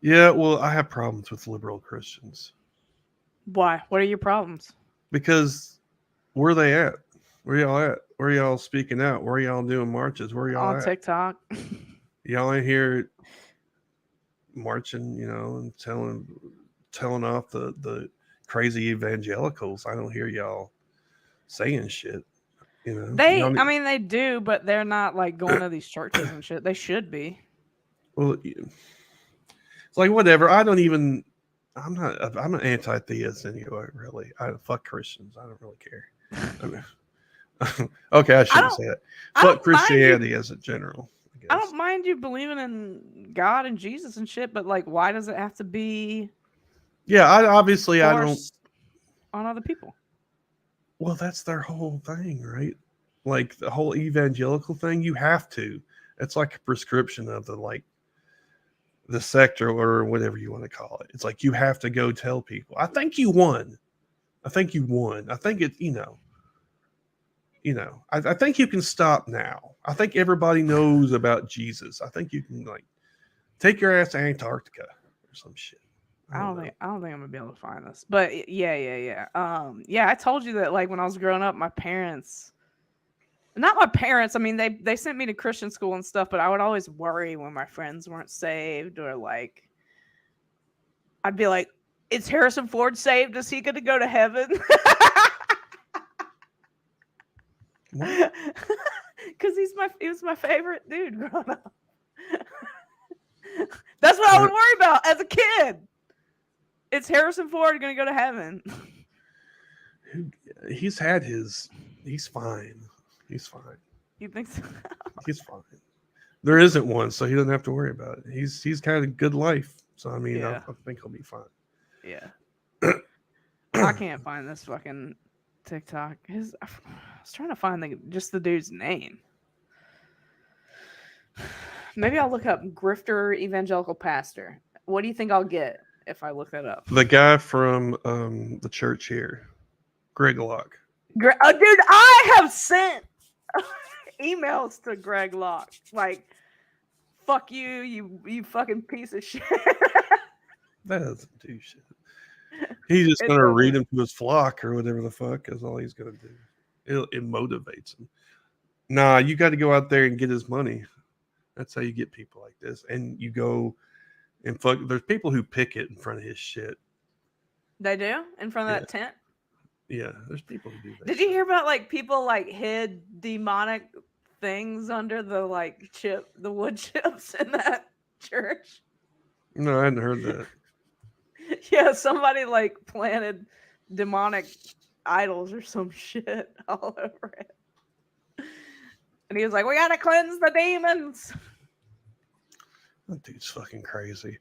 Yeah, well, I have problems with liberal Christians. Why? What are your problems? Because where are they at? Where y'all at? Where y'all speaking out? Where y'all doing marches? Where y'all on at? TikTok? Y'all ain't here marching, and telling off the crazy evangelicals. I don't hear y'all saying shit. They do, but they're not like going to these churches and shit. They should be. Well, it's like whatever. I'm an anti-theist anyway. Really, I fuck Christians. I don't really care. Okay, I shouldn't say that. Fuck Christianity as a general. I don't mind you believing in God and Jesus and shit, but like, why does it have to be? Yeah, I don't on other people. Well, that's their whole thing, right? Like the whole evangelical thing. You have to. It's like a prescription of the sector or whatever you want to call it. It's like you have to go tell people. I think you won. I think it. I think you can stop now. I think everybody knows about Jesus. I think you can take your ass to Antarctica or some shit. I don't think I'm gonna be able to find this. But yeah. I told you that like when I was growing up, not my parents. I mean, they sent me to Christian school and stuff, but I would always worry when my friends weren't saved or like I'd be like, "Is Harrison Ford saved? Is he gonna go to heaven?" Because he was my favorite dude growing up. That's what I would worry about as a kid. Is Harrison Ford gonna go to heaven? He's fine. He's fine. You think so? He's fine. There isn't one, so he doesn't have to worry about it. He's kind of good life. So I mean, Yeah. I think he'll be fine. Yeah. I can't find this fucking TikTok. I was trying to find just the dude's name. Maybe I'll look up grifter evangelical pastor. What do you think I'll get if I look that up? The guy from the church here, Greg Locke. Dude, I have sent emails to Greg Locke. Like, fuck you, you fucking piece of shit. That doesn't do shit. He's just going to read him to his flock or whatever the fuck is all he's going to do. It motivates him. Nah, you got to go out there and get his money. That's how you get people like this. And you go and fuck. There's people who picket in front of his shit. They do? In front of that tent? Yeah, there's people who do that. Did you hear about like people like hid demonic things under the like the wood chips in that church? No, I hadn't heard that. Yeah, somebody like planted demonic idols or some shit all over it. And he was like, "We gotta cleanse the demons." That dude's fucking crazy.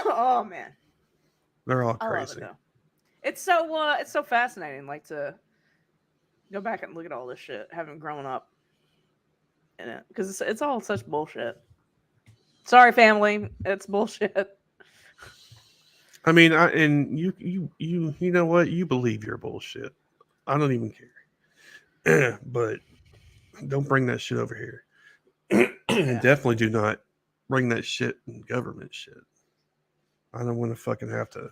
Oh man, They're all I love crazy. it though. It's so fascinating, like to go back and look at all this shit, having grown up in it, because it's all such bullshit. Sorry, family, it's bullshit. I mean, you know what? You believe your bullshit. I don't even care. But don't bring that shit over here. And definitely do not bring that shit in government shit. I don't want to fucking have to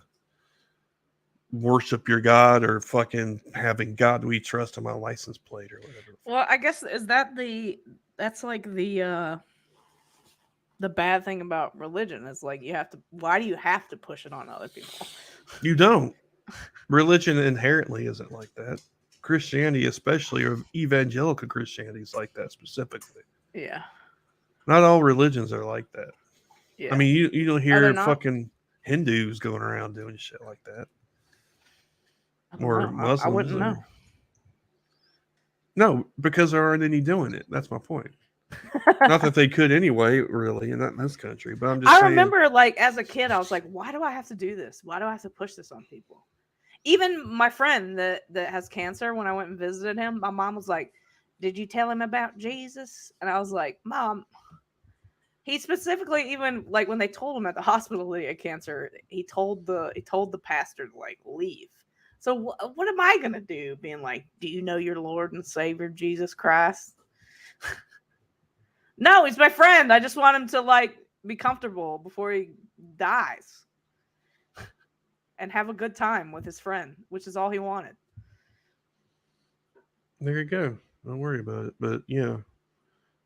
worship your God or fucking having God we trust on my license plate or whatever. Well, I guess that's like the bad thing about religion is like why do you have to push it on other people? You don't. Religion inherently isn't like that. Christianity, especially, or evangelical Christianity, is like that specifically. Yeah. Not all religions are like that. Yeah. I mean, you don't Are hear they not? fucking Hindus going around doing shit like that. I don't Or know. Muslims. I wouldn't know. No, because there aren't any doing it. That's my point. Not that they could anyway, really, not in this country. But I'm just saying. I remember, like, as a kid, I was like, why do I have to do this? Why do I have to push this on people? Even my friend that has cancer, when I went and visited him, my mom was like, "Did you tell him about Jesus?" And I was like, "Mom," he specifically, even like when they told him at the hospital that he had cancer, he told the pastor to like leave. So what am I gonna do? Being like, "Do you know your Lord and Savior Jesus Christ?" No, he's my friend. I just want him to like be comfortable before he dies and have a good time with his friend, which is all he wanted. There you go. Don't worry about it. But yeah,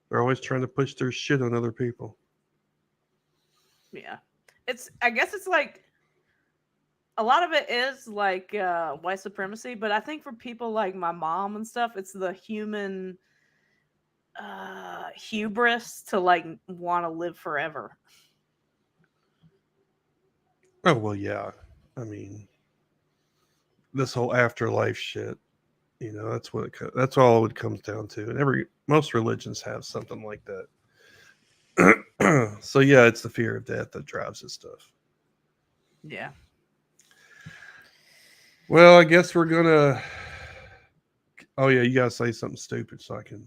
they're always trying to push their shit on other people. Yeah. I guess it's like a lot of it is like white supremacy, but I think for people like my mom and stuff, it's the human hubris to like want to live forever. Oh well, yeah. I mean, this whole afterlife shit. You know, that's all it comes down to. And most religions have something like that. So yeah, it's the fear of death that drives this stuff. Yeah. Well, I guess we're gonna. Oh yeah, you gotta say something stupid so I can.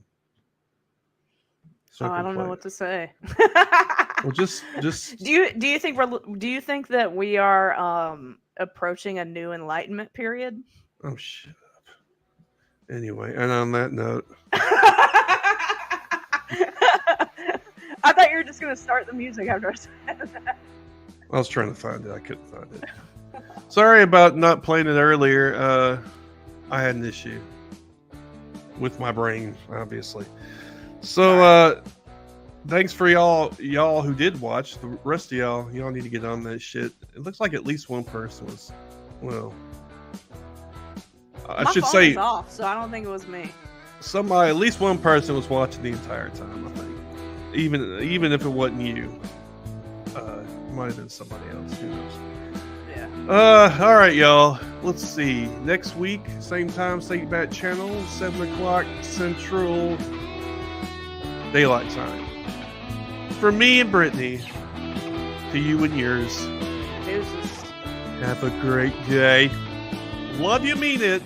I don't know what to say. Well, just. Do you think that we are approaching a new enlightenment period? Oh shut up. Anyway, and on that note. I thought you were just gonna start the music after I said that. I was trying to find it. I couldn't find it. Sorry about not playing it earlier. I had an issue with my brain, obviously. So, thanks for y'all who did watch. The rest of y'all need to get on that shit. It looks like at least one person was, well, I should say, was off, so I don't think it was me. At least one person was watching the entire time. I think, even if it wasn't you, it might have been somebody else. Who knows? Yeah. All right, y'all. Let's see. Next week, same time, same bat channel, 7:00 Central Daylight Time. For me and Brittany, to you and yours. Deuces. Have a great day. Love you, mean it.